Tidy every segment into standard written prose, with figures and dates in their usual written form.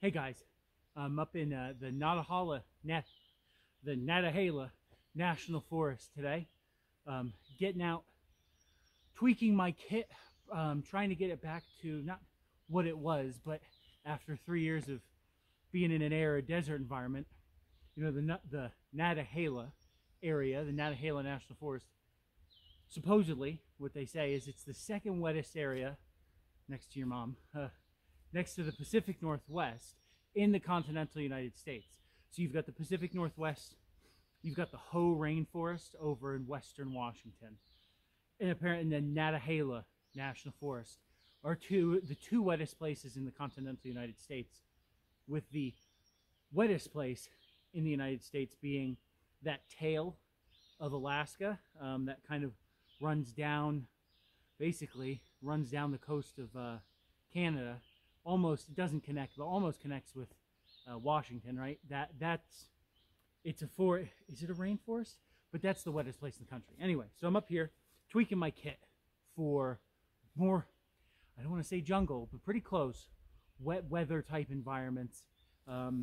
Hey guys, I'm up in the Nantahala National Forest today. Getting out, tweaking my kit, trying to get it back to not what it was, but after 3 years of being in an arid desert environment, you know, the Nantahala area, the Nantahala National Forest, supposedly, what they say is it's the second wettest area next to your mom, next to the Pacific Northwest in the continental United States. So you've got the Pacific Northwest, you've got the Hoh Rainforest over in western Washington, and apparently the Nantahala National Forest are the two wettest places in the continental United States, with the wettest place in the United States being that tail of Alaska that kind of runs down, basically runs down the coast of Canada. Almost, it doesn't connect, but almost connects with Washington, right? It's is it a rainforest? But that's the wettest place in the country. Anyway, so I'm up here tweaking my kit for more, I don't want to say jungle, but pretty close, wet weather type environments. I've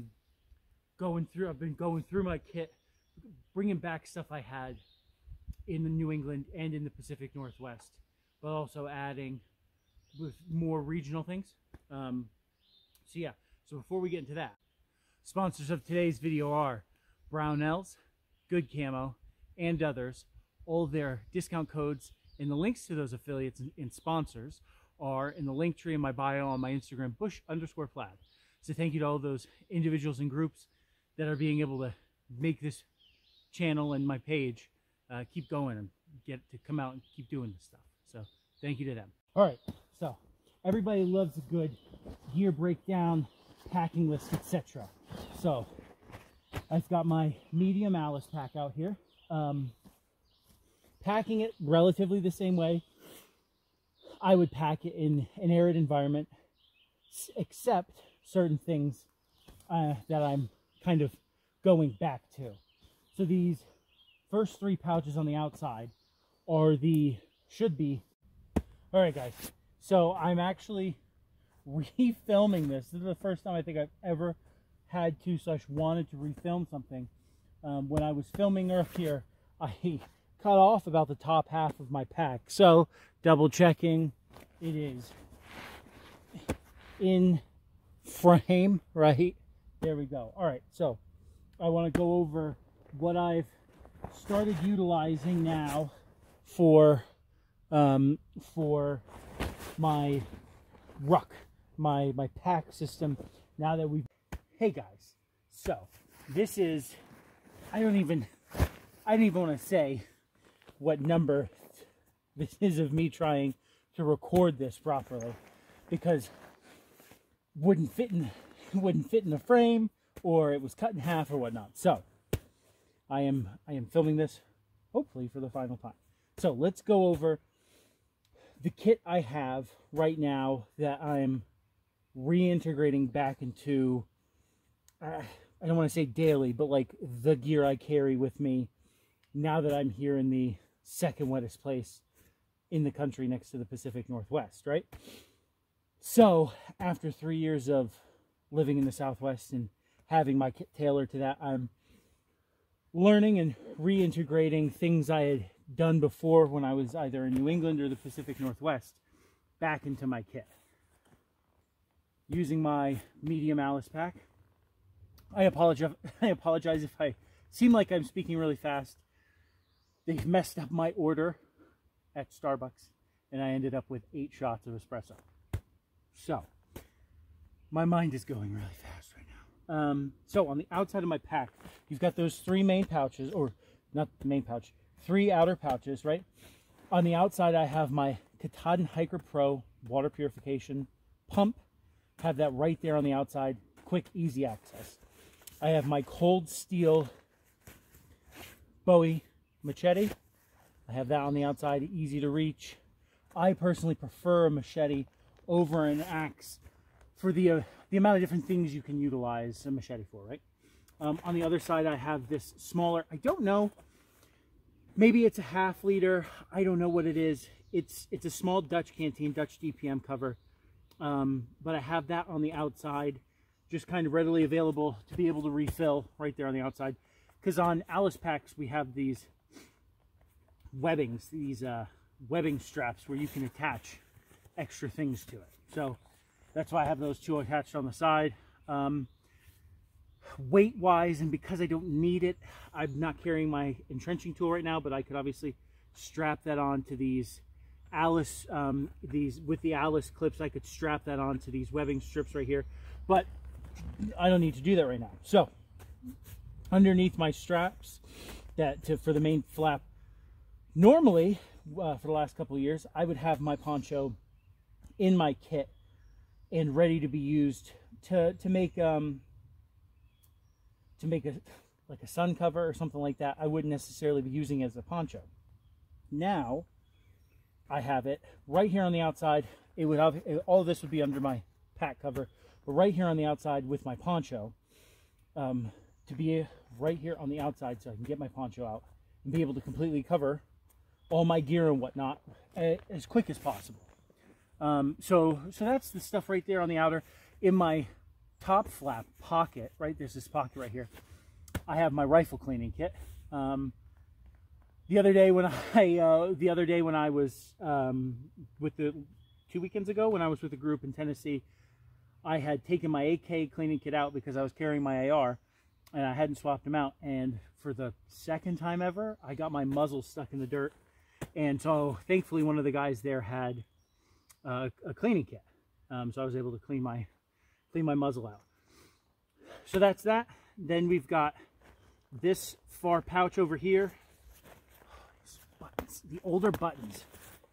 been going through my kit, bringing back stuff I had in the New England and in the Pacific Northwest, but also adding with more regional things. So before we get into that, sponsors of today's video are Brownells, Good Camo, and others. All their discount codes and the links to those affiliates and sponsors are in the link tree in my bio on my Instagram, bush_plaid. So thank you to all those individuals and groups that are being able to make this channel and my page keep going and get to come out and keep doing this stuff. So thank you to them. All right, so everybody loves a good gear breakdown, packing list, etc. So I've got my medium Alice pack out here. Packing it relatively the same way I would pack it in an arid environment, except certain things that I'm kind of going back to. So these first 3 pouches on the outside are should be. All right, guys. So I'm actually refilming this. This is the first time I think I've ever had to / wanted to refilm something. When I was filming earlier, I cut off about the top half of my pack. So double checking, it is in frame, right? There we go. All right, so I want to go over what I've started utilizing now for my ruck, my pack system. Now that hey guys, so this is, I don't even want to say what number this is of me trying to record this properly, because wouldn't fit in the frame, or it was cut in half or whatnot. So I am filming this hopefully for the final time. So let's go over the kit I have right now that I'm reintegrating back into, I don't want to say daily, but like the gear I carry with me now that I'm here in the second wettest place in the country next to the Pacific Northwest, right? So after 3 years of living in the Southwest and having my kit tailored to that, I'm learning and reintegrating things I had done before when I was either in New England or the Pacific Northwest back into my kit. Using my medium Alice pack. I apologize if I seem like I'm speaking really fast. They've messed up my order at Starbucks, and I ended up with 8 shots of espresso. So my mind is going really fast right now. So on the outside of my pack, you've got those 3 main pouches, or not the main pouch, 3 outer pouches, right? On the outside, I have my Katahdin Hiker Pro water purification pump. Have that right there on the outside, quick, easy access. I have my Cold Steel Bowie machete. I have that on the outside, easy to reach. I personally prefer a machete over an axe for the amount of different things you can utilize a machete for, right? On the other side, I have this smaller, I don't know, maybe it's a ½ liter, I don't know what it is. It's a small Dutch canteen, Dutch DPM cover, but I have that on the outside. just kind of readily available to be able to refill right there on the outside. Because on Alice packs, we have these webbings, these webbing straps where you can attach extra things to it. So that's why I have those two attached on the side. Weight wise, and because I don't need it, I'm not carrying my entrenching tool right now, but I could obviously strap that onto these Alice, with the Alice clips. I could strap that onto these webbing strips right here, but I don't need to do that right now. So underneath my straps for the main flap, normally for the last couple of years, I would have my poncho in my kit and ready to be used to make like a sun cover or something like that. I wouldn't necessarily be using it as a poncho. Now I have it right here on the outside. It would have, all of this would be under my pack cover, but right here on the outside with my poncho, to be right here on the outside so I can get my poncho out and be able to completely cover all my gear and whatnot as quick as possible. So that's the stuff right there on the outer. In my top flap pocket, right, there's this pocket right here, I have my rifle cleaning kit. The other day when I was with the 2 weekends ago when I was with a group in Tennessee, I had taken my AK cleaning kit out because I was carrying my AR and I hadn't swapped them out, and for the second time ever I got my muzzle stuck in the dirt, and so thankfully one of the guys there had a cleaning kit, so I was able to clean my muzzle out. So that's that. Then we've got this far pouch over here. These buttons, the older buttons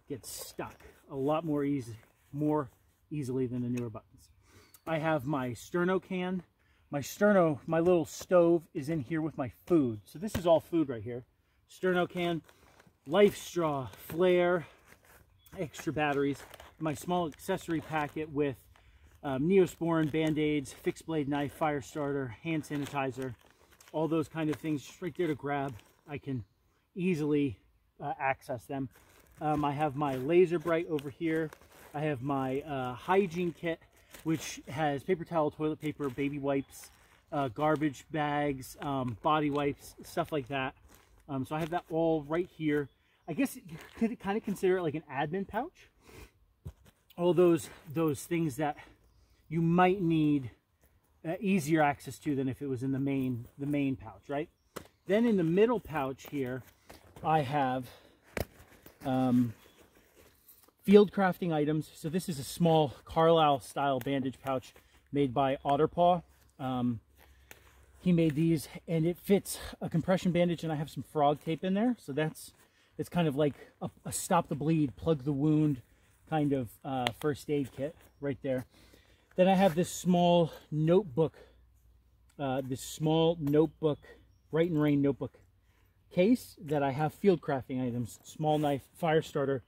get stuck a lot more easily than the newer buttons. I have my sterno can. My little stove is in here with my food. So this is all food right here. Sterno can, life straw, flare, extra batteries, my small accessory packet with Neosporin, Band-Aids, fixed blade knife, fire starter, hand sanitizer, all those kind of things just right there to grab. I can easily access them. I have my laser bright over here. I have my hygiene kit, which has paper towel, toilet paper, baby wipes, garbage bags, body wipes, stuff like that. So I have that all right here. I guess you could kind of consider it like an admin pouch. All those things that you might need easier access to than if it was in the main pouch, right? Then in the middle pouch here, I have field crafting items. So this is a small Carlisle style bandage pouch made by Otterpaw. He made these and it fits a compression bandage, and I have some frog tape in there. So it's kind of like a stop the bleed, plug the wound kind of first aid kit right there. Then I have this small notebook, Bright and Rain notebook case that I have field crafting items, small knife, fire starter,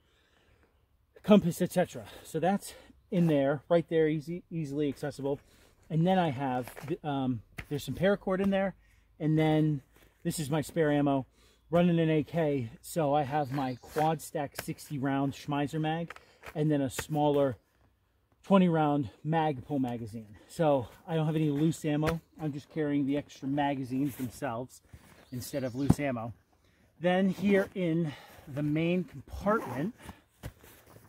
compass, etc. So that's in there, right there, easily accessible. And then I have, there's some paracord in there, and then this is my spare ammo, running an AK. So I have my quad stack 60 round Schmeiser mag, and then a smaller 20 round Magpul magazine. So I don't have any loose ammo. I'm just carrying the extra magazines themselves instead of loose ammo. Then here in the main compartment,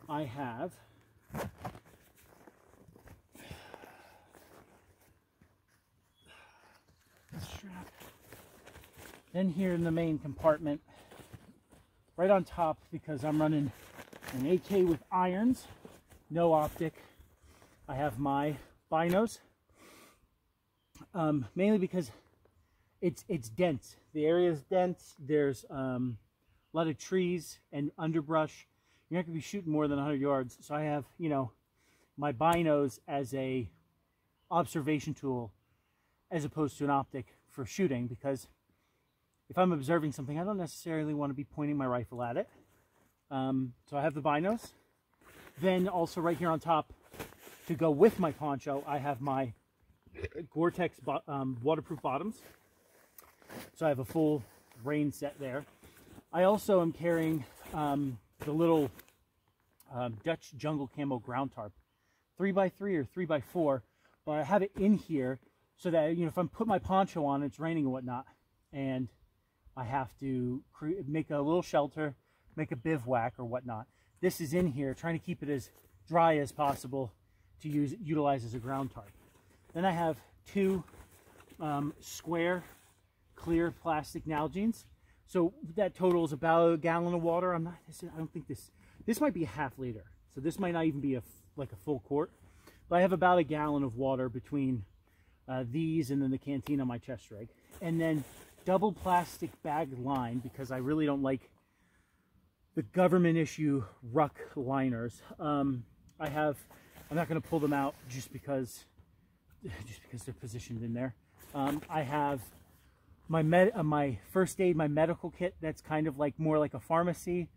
I have strap. Then here in the main compartment, right on top, because I'm running an AK with irons, no optic, I have my binos, mainly because it's dense. The area is dense. There's a lot of trees and underbrush. You're not going to be shooting more than 100 yards. So I have, you know, my binos as a observation tool as opposed to an optic for shooting, because if I'm observing something, I don't necessarily want to be pointing my rifle at it. So I have the binos. Then also right here on top, to go with my poncho, I have my Gore-Tex waterproof bottoms. So I have a full rain set there. I also am carrying the little Dutch jungle camo ground tarp, 3x3 or 3x4, but I have it in here so that, you know, if I'm put my poncho on, it's raining and whatnot, and I have to make a little shelter, make a bivouac or whatnot. This is in here, trying to keep it as dry as possible to utilize as a ground tarp. Then I have two square clear plastic Nalgene's. So that totals about a gallon of water. I don't think this might be a half liter. So this might not even be like a full quart. But I have about a gallon of water between these and then the canteen on my chest rig. And then double plastic bag line, because I really don't like the government issue ruck liners. I'm not going to pull them out just because they're positioned in there. I have my first aid, my medical kit. That's kind of like more like a pharmacy.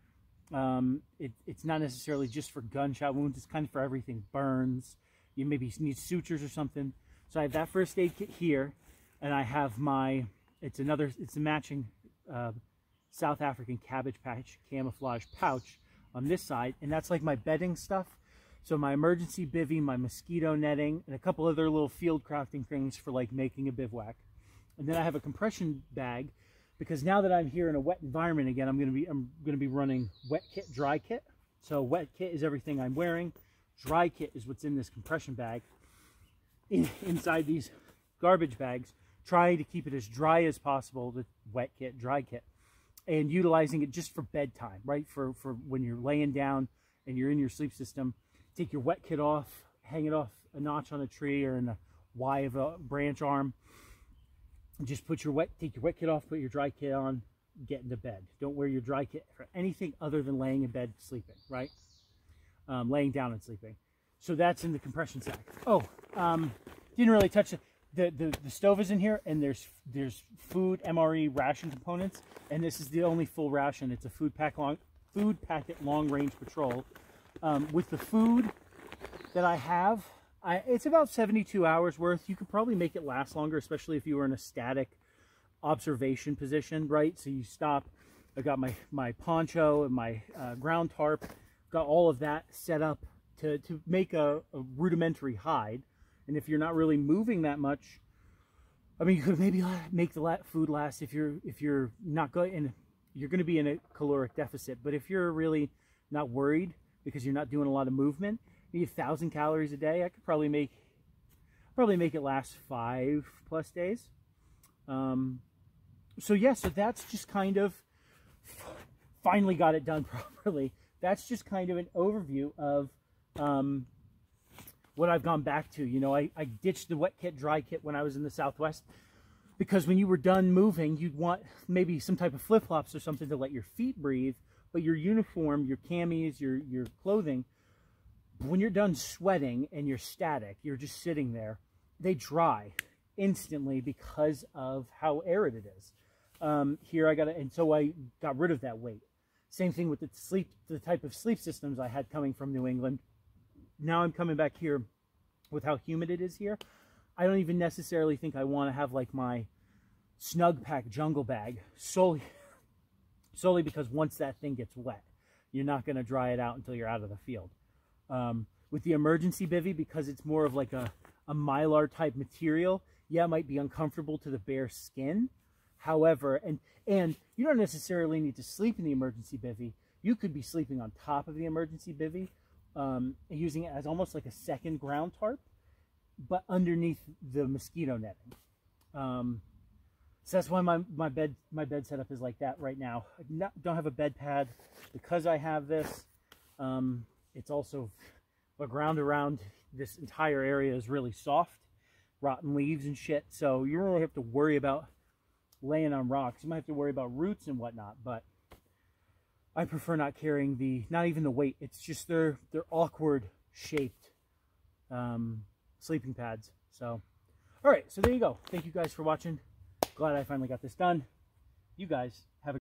It's not necessarily just for gunshot wounds. It's kind of for everything. Burns. You maybe need sutures or something. So I have that first aid kit here, and I have it's a matching South African cabbage patch camouflage pouch on this side, and that's like my bedding stuff. So my emergency bivvy, my mosquito netting, and a couple other little field crafting things for like making a bivouac. And then I have a compression bag, because now that I'm here in a wet environment again, I'm gonna be running wet kit, dry kit. So wet kit is everything I'm wearing. Dry kit is what's in this compression bag. Inside these garbage bags, trying to keep it as dry as possible, the wet kit, dry kit, and utilizing it just for bedtime, right? For when you're laying down and you're in your sleep system. Take your wet kit off, hang it off a notch on a tree or in a Y of a branch arm. Just take your wet kit off, put your dry kit on, get into bed. Don't wear your dry kit for anything other than laying in bed sleeping, right? Laying down and sleeping. So that's in the compression sack. Oh, didn't really touch it. The stove is in here, and there's food MRE ration components, and this is the only full ration. It's a food packet long range patrol. With the food that I have, it's about 72 hours worth. You could probably make it last longer, especially if you were in a static observation position, right? So you stop. I got my poncho and my ground tarp, got all of that set up to make a rudimentary hide. And if you're not really moving that much, I mean, you could maybe make the food last if you're not going, and you're going to be in a caloric deficit. But if you're really not worried because you're not doing a lot of movement, maybe 1,000 calories a day, I could probably make it last 5+ days. So yeah, so that's just kind of finally got it done properly. That's just kind of an overview of what I've gone back to. You know, I ditched the wet kit, dry kit when I was in the Southwest, because when you were done moving, you'd want maybe some type of flip-flops or something to let your feet breathe, but your uniform, your camis, your clothing, when you're done sweating and you're static, you're just sitting there, they dry instantly because of how arid it is. Here and so I got rid of that weight. Same thing with the type of sleep systems I had coming from New England. Now I'm coming back here with how humid it is here. I don't even necessarily think I want to have like my snug pack jungle bag solely because once that thing gets wet, you're not going to dry it out until you're out of the field. With the emergency bivvy, because it's more of like a mylar type material, yeah, it might be uncomfortable to the bare skin. However, and you don't necessarily need to sleep in the emergency bivvy. You could be sleeping on top of the emergency bivvy, using it as almost like a second ground tarp, but underneath the mosquito netting. So that's why my bed setup is like that right now. I don't have a bed pad because I have this. It's also the ground around this entire area is really soft, rotten leaves and shit. So you don't really have to worry about laying on rocks. You might have to worry about roots and whatnot, but I prefer not carrying not even the weight. It's just they're awkward shaped sleeping pads. So, all right, so there you go. Thank you guys for watching. Glad I finally got this done. You guys have a